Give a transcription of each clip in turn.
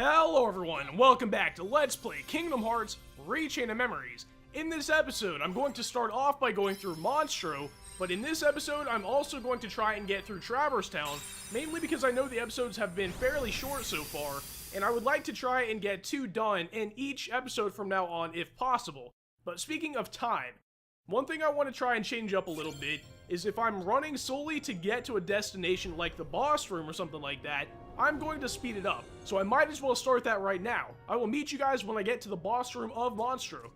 Hello everyone, and welcome back to Let's Play Kingdom Hearts Rechain of Memories. In this episode, I'm going to start off by going through Monstro, but in this episode, I'm also going to try and get through Traverse Town, mainly because I know the episodes have been fairly short so far, and I would like to try and get 2 done in each episode from now on if possible. But speaking of time, one thing I want to try and change up a little bit is if I'm running solely to get to a destination like the boss room or something like that, I'm going to speed it up, so I might as well start that right now. I will meet you guys when I get to the boss room of Monstro.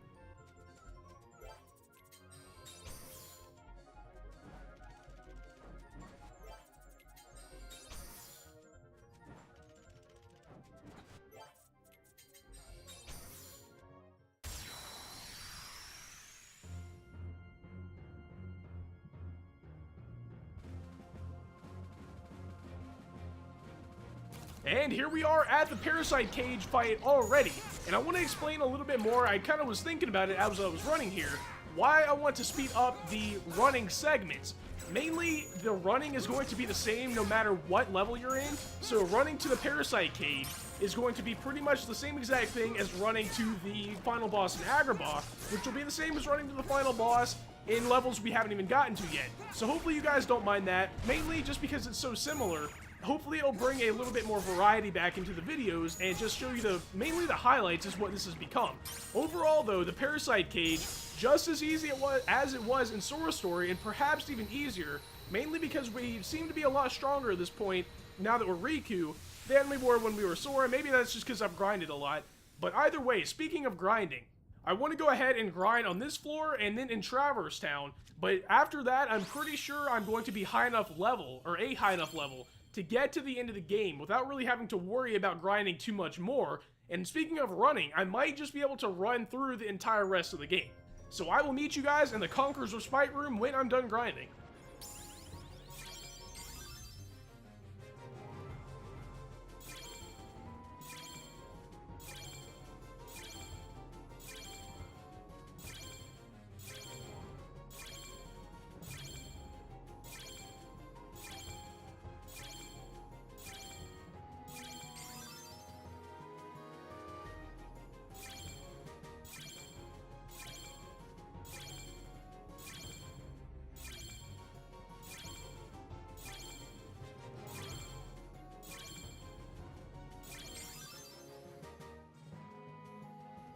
And here we are at the Parasite Cage fight already, and I want to explain a little bit more. I kind of was thinking about it as I was running here, why I want to speed up the running segments. Mainly, the running is going to be the same no matter what level you're in, so running to the Parasite Cage is going to be pretty much the same exact thing as running to the final boss in Agrabah, which will be the same as running to the final boss in levels we haven't even gotten to yet. So hopefully you guys don't mind that, mainly just because it's so similar. Hopefully it'll bring a little bit more variety back into the videos and just show you mainly the highlights is what this has become. Overall though, the Parasite Cage, just as easy as it was in Sora's story, and perhaps even easier, mainly because we seem to be a lot stronger at this point now that we're Riku than we were when we were Sora. Maybe that's just because I've grinded a lot. But either way, speaking of grinding, I want to go ahead and grind on this floor and then in Traverse Town, but after that I'm pretty sure I'm going to be high enough level, or a high enough level, to get to the end of the game without really having to worry about grinding too much more. And speaking of running, I might just be able to run through the entire rest of the game. So I will meet you guys in the Conqueror's Respite room when I'm done grinding.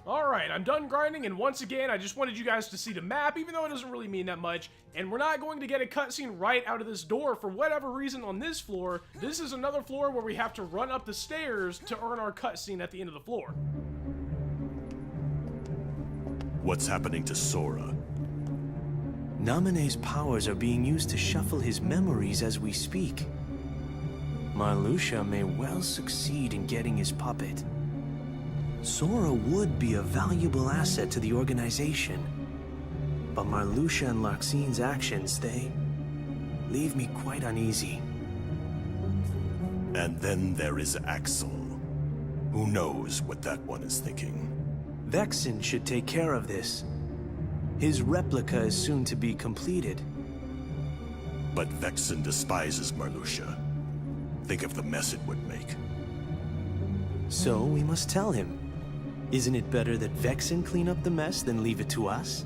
Alright, I'm done grinding, and once again, I just wanted you guys to see the map, even though it doesn't really mean that much, and we're not going to get a cutscene right out of this door for whatever reason on this floor. This is another floor where we have to run up the stairs to earn our cutscene at the end of the floor. What's happening to Sora? Naminé's powers are being used to shuffle his memories as we speak. Marluxia may well succeed in getting his puppet. Sora would be a valuable asset to the organization, but Marluxia and Larxine's actions, they leave me quite uneasy. And then there is Axel. Who knows what that one is thinking? Vexen should take care of this. His replica is soon to be completed. But Vexen despises Marluxia. Think of the mess it would make. So we must tell him. Isn't it better that Vexen clean up the mess than leave it to us?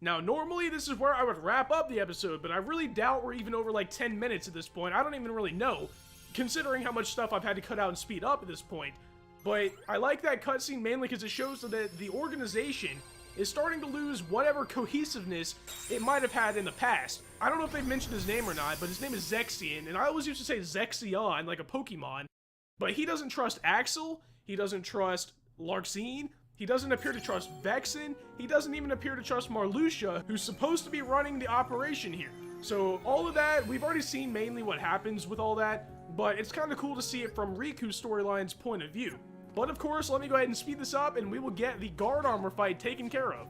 Now, normally this is where I would wrap up the episode, but I really doubt we're even over like 10 minutes at this point. I don't even really know, considering how much stuff I've had to cut out and speed up at this point. But I like that cutscene mainly because it shows that the organization is starting to lose whatever cohesiveness it might have had in the past. I don't know if they've mentioned his name or not, but his name is Zexion, and I always used to say Zexion, like a Pokemon. But he doesn't trust Axel, he doesn't trust Larxine, he doesn't appear to trust Vexen, he doesn't even appear to trust Marluxia, who's supposed to be running the operation here. So all of that, we've already seen mainly what happens with all that, but it's kind of cool to see it from Riku's storyline's point of view. But of course, let me go ahead and speed this up and we will get the guard armor fight taken care of.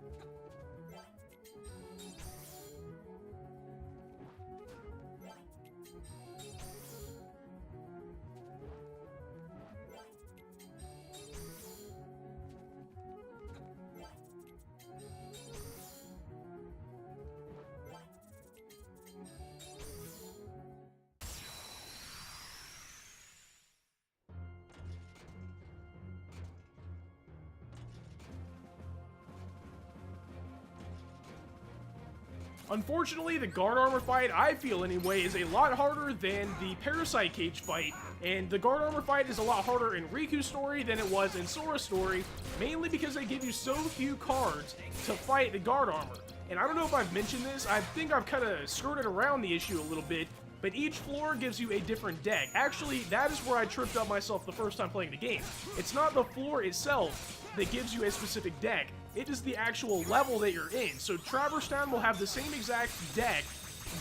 Unfortunately, the guard armor fight, I feel anyway, is a lot harder than the Parasite Cage fight, and the guard armor fight is a lot harder in Riku's story than it was in Sora's story, mainly because they give you so few cards to fight the guard armor. And I don't know if I've mentioned this, I think I've kind of skirted around the issue a little bit, but each floor gives you a different deck. Actually, that is where I tripped up myself the first time playing the game. It's not the floor itself that gives you a specific deck. It is the actual level that you're in. So Traverse Town will have the same exact deck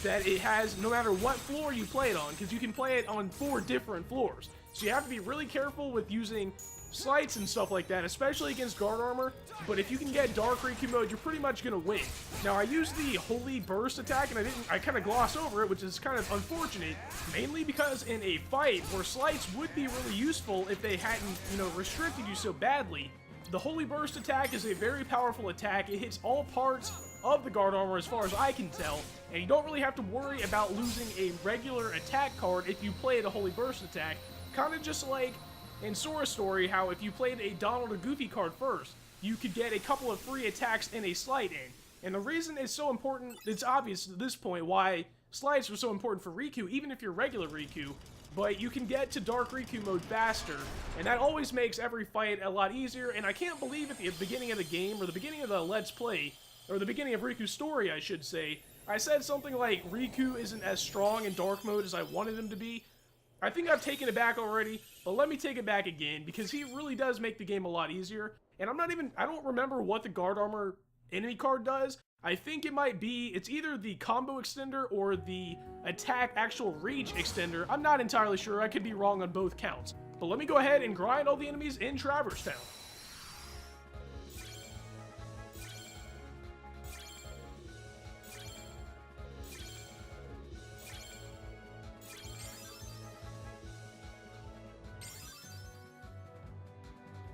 that it has no matter what floor you play it on, because you can play it on 4 different floors. So you have to be really careful with using slights and stuff like that, especially against guard armor, but if you can get Dark Riku mode, you're pretty much gonna win. Now, I used the Holy Burst attack, and I kind of glossed over it, which is kind of unfortunate, mainly because in a fight where slights would be really useful if they hadn't, restricted you so badly, the Holy Burst attack is a very powerful attack. It hits all parts of the guard armor as far as I can tell, and you don't really have to worry about losing a regular attack card if you play the Holy Burst attack, kind of just like in Sora's story, how if you played a Donald or Goofy card first, you could get a couple of free attacks and a slight in. And the reason it's so important, it's obvious at this point why slides were so important for Riku, even if you're regular Riku, but you can get to Dark Riku mode faster, and that always makes every fight a lot easier, and I can't believe at the beginning of the game, or the beginning of the Let's Play, or the beginning of Riku's story, I should say, I said something like, Riku isn't as strong in Dark mode as I wanted him to be. I think I've taken it back already, but let me take it back again, because he really does make the game a lot easier, and I don't remember what the guard armor enemy card does. I think it might be, it's either the combo extender or the attack actual reach extender. I'm not entirely sure, I could be wrong on both counts. But let me go ahead and grind all the enemies in Traverse Town.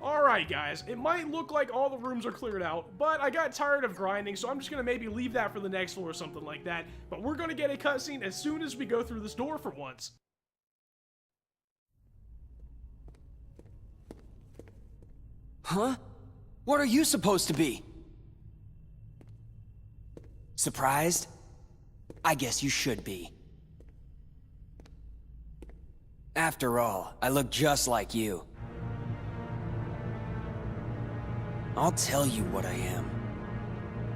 Alright guys, it might look like all the rooms are cleared out, but I got tired of grinding, so I'm just gonna maybe leave that for the next floor or something like that, but we're gonna get a cutscene as soon as we go through this door for once. Huh? What are you supposed to be? Surprised? I guess you should be. After all, I look just like you. I'll tell you what I am.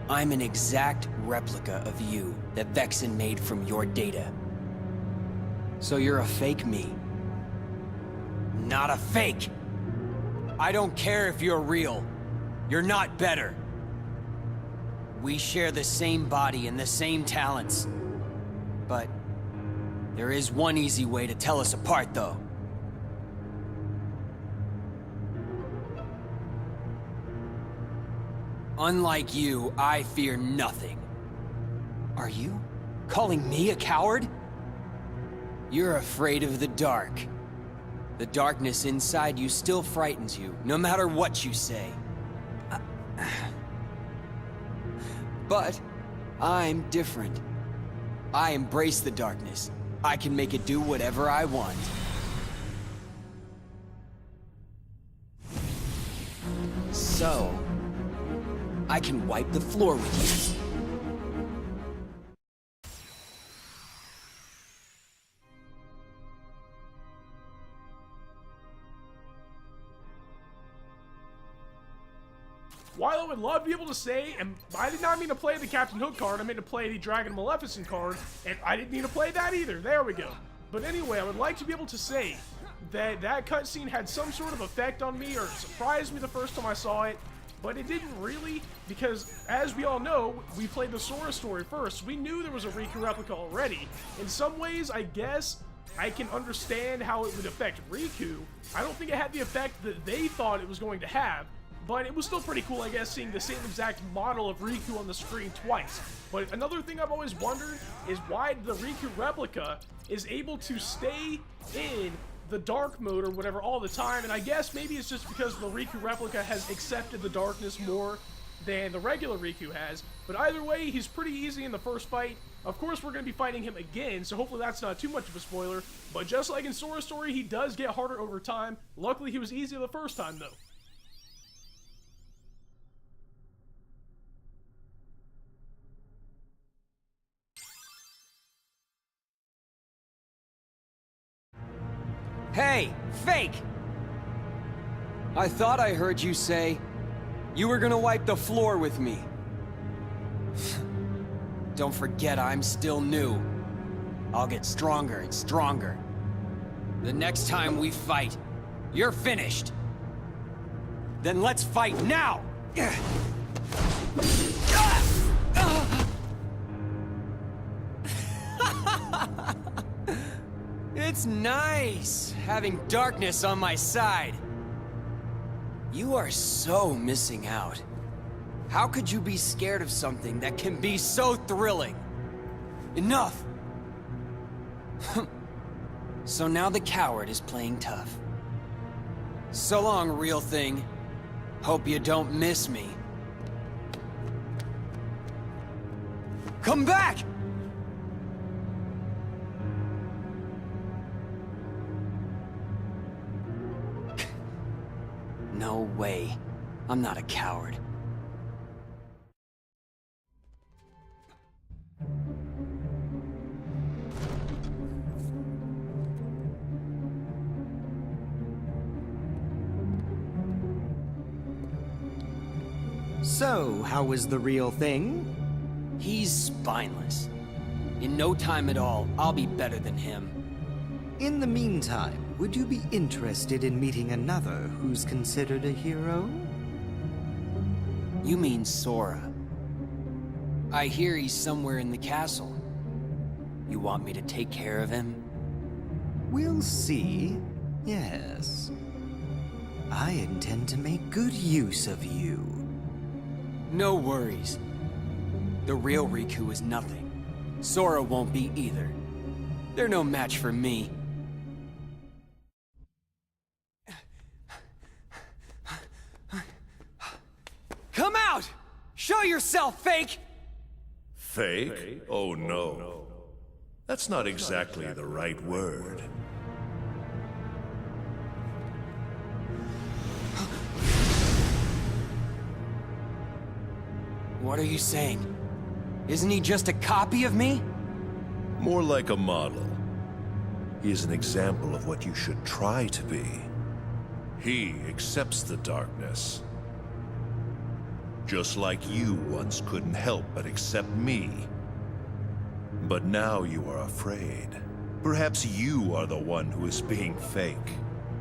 I'm an exact replica of you that Vexen made from your data. So you're a fake me. Not a fake! I don't care if you're real. You're not better. We share the same body and the same talents. But there is one easy way to tell us apart, though. Unlike you, I fear nothing. Are you calling me a coward? You're afraid of the dark. The darkness inside you still frightens you, no matter what you say. But I'm different. I embrace the darkness. I can make it do whatever I want. So, I can wipe the floor with you. While I would love to be able to say, and I did not mean to play the Captain Hook card, I meant to play the Dragon Maleficent card, and I didn't mean to play that either, there we go. But anyway, I would like to be able to say that that cutscene had some sort of effect on me, or surprised me the first time I saw it, but it didn't really, because as we all know, we played the Sora story first. We knew there was a Riku replica already. In some ways, I guess, I can understand how it would affect Riku. I don't think it had the effect that they thought it was going to have, but it was still pretty cool, I guess, seeing the same exact model of Riku on the screen twice. But another thing I've always wondered is why the Riku replica is able to stay in the dark mode or whatever all the time, and I guess maybe it's just because the Riku replica has accepted the darkness more than the regular Riku has. But either way, he's pretty easy in the first fight. Of course, we're going to be fighting him again, so hopefully that's not too much of a spoiler. But just like in Sora's story, he does get harder over time. Luckily, he was easy the first time, though. Hey, fake! I thought I heard you say you were gonna wipe the floor with me. Don't forget I'm still new. I'll get stronger and stronger. The next time we fight, you're finished. Then let's fight now! It's nice having darkness on my side. You are so missing out. How could you be scared of something that can be so thrilling? Enough! So now the coward is playing tough. So long, real thing. Hope you don't miss me. Come back! No way. I'm not a coward. So, how was the real thing? He's spineless. In no time at all, I'll be better than him. In the meantime, would you be interested in meeting another who's considered a hero? You mean Sora. I hear he's somewhere in the castle. You want me to take care of him? We'll see. Yes. I intend to make good use of you. No worries. The real Riku is nothing. Sora won't be either. They're no match for me. Come out! Show yourself, fake! Fake? Oh no. That's not exactly the right word. What are you saying? Isn't he just a copy of me? More like a model. He is an example of what you should try to be. He accepts the darkness. Just like you once couldn't help but accept me. But now you are afraid. Perhaps you are the one who is being fake.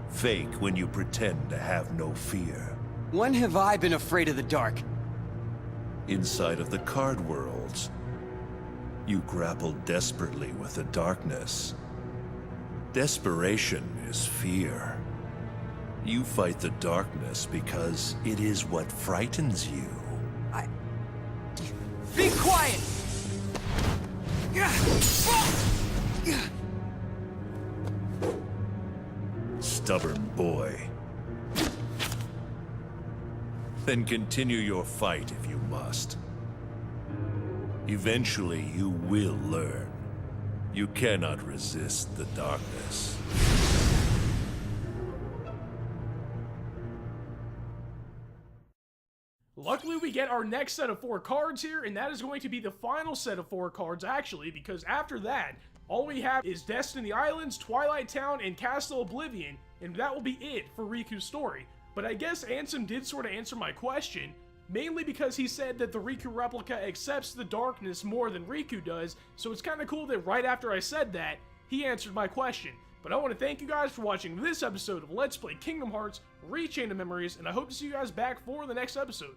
Fake when you pretend to have no fear. When have I been afraid of the dark? Inside of the card worlds, you grapple desperately with the darkness. Desperation is fear. You fight the darkness because it is what frightens you. Be quiet! Stubborn boy. Then continue your fight if you must. Eventually you will learn. You cannot resist the darkness. Luckily, we get our next set of 4 cards here, and that is going to be the final set of 4 cards, actually, because after that, all we have is Destiny Islands, Twilight Town, and Castle Oblivion, and that will be it for Riku's story. But I guess Ansem did sort of answer my question, mainly because he said that the Riku replica accepts the darkness more than Riku does, so it's kind of cool that right after I said that, he answered my question. But I want to thank you guys for watching this episode of Let's Play Kingdom Hearts Rechain of Memories, and I hope to see you guys back for the next episode.